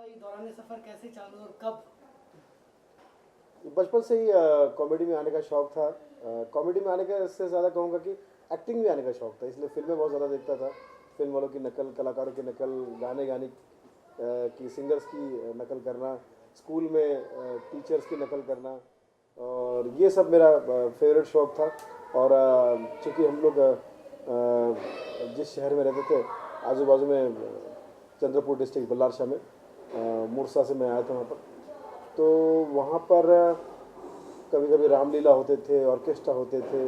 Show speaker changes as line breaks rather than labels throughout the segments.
ये दौरान सफ़र कैसे चालू और कब?
बचपन से ही कॉमेडी में आने का शौक था। कॉमेडी में आने का इससे ज़्यादा कहूँगा कि एक्टिंग में आने का शौक था, इसलिए फिल्में बहुत ज़्यादा देखता था। फिल्म वालों की नकल, कलाकारों की नकल, गाने गाने की, सिंगर्स की नकल करना, स्कूल में टीचर्स की नकल करना, और ये सब मेरा फेवरेट शौक था। और चूँकि हम लोग जिस शहर में रहते थे, आजू बाजू में चंद्रपुर डिस्ट्रिक्ट बल्लारशाह में, मुरसा से मैं आया था वहाँ पर। तो वहाँ पर कभी कभी रामलीला होते थे, ऑर्केस्ट्रा होते थे,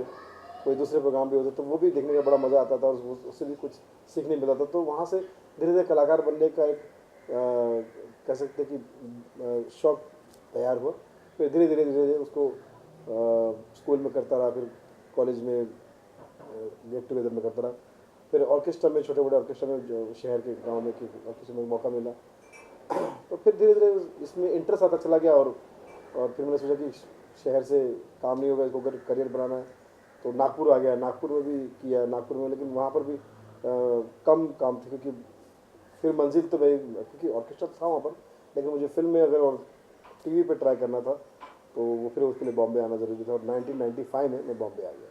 कोई दूसरे प्रोग्राम भी होते, तो वो भी देखने का बड़ा मज़ा आता था और उससे भी कुछ सीखने मिलता था। तो वहाँ से धीरे धीरे कलाकार बनने का एक कह सकते कि शौक तैयार हुआ। फिर धीरे धीरे धीरे धीरे उसको स्कूल में करता रहा, फिर कॉलेज में गेट टुगेदर में करता रहा, फिर ऑर्केस्ट्रा में, छोटे बड़े ऑर्केस्ट्रा में, जो शहर के गांव में कि ऑर्केस्ट्रा में मौका मिला। तो फिर धीरे धीरे इसमें इंटरेस्ट आता चला गया, और फिर मैंने सोचा कि शहर से काम नहीं होगा, इसको अगर करियर बनाना है तो नागपुर आ गया। नागपुर में भी किया, नागपुर में, लेकिन वहाँ पर भी कम काम थे, क्योंकि फिर मंजिल तो भाई, क्योंकि ऑर्केस्ट्रा था वहाँ पर, लेकिन मुझे फिल्म में अगर और टीवी पे ट्राई करना था, तो वो फिर उसके लिए बॉम्बे आना ज़रूरी था, और 1995 में मैं बॉम्बे आ गया।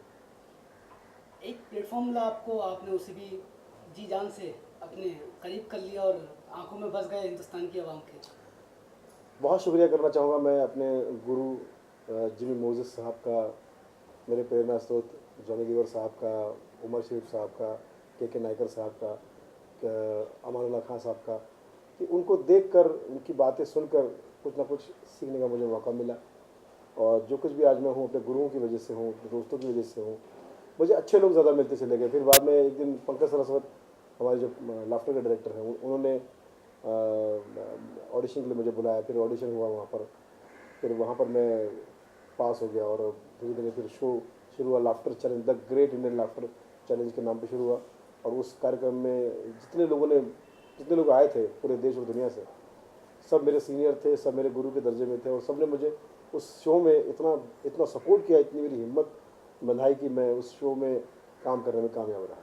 एक प्लेटफॉर्म मिला आपको, आपने उसे भी जी जान से अपने करीब कर लिया और आंखों में बस गए हिंदुस्तान की आवाम के।
बहुत शुक्रिया करना चाहूँगा मैं अपने गुरु जिमी मोजेस साहब का, मेरे प्रेरणा स्रोत जॉनी लीवर साहब का, उमर शरीफ साहब का, के नायकर साहब का, अमानुल्लाह खान साहब का, कि उनको देखकर, उनकी बातें सुनकर कुछ ना कुछ सीखने का मुझे मौका मिला। और जो कुछ भी आज मैं हूँ, अपने गुरुओं की वजह से हूँ, अपने दोस्तों की वजह से हूँ। मुझे अच्छे लोग ज़्यादा मिलते चले गए। फिर बाद में एक दिन पंकज सरस्वत, हमारे जो लाफ्टर के डायरेक्टर हैं, उन्होंने ऑडिशन के लिए मुझे बुलाया। फिर ऑडिशन हुआ वहाँ पर, फिर वहाँ पर मैं पास हो गया, और धीरे धीरे फिर शो शुरू हुआ, laughter challenge, the great Indian laughter challenge के नाम पे शुरू हुआ। और उस कार्यक्रम में जितने लोग आए थे पूरे देश और दुनिया से, सब मेरे सीनियर थे, सब मेरे गुरु के दर्जे में थे, और सब ने मुझे उस शो में इतना इतना सपोर्ट किया, इतनी मेरी हिम्मत बंधाई कि मैं उस शो में काम करने में कामयाब रहा।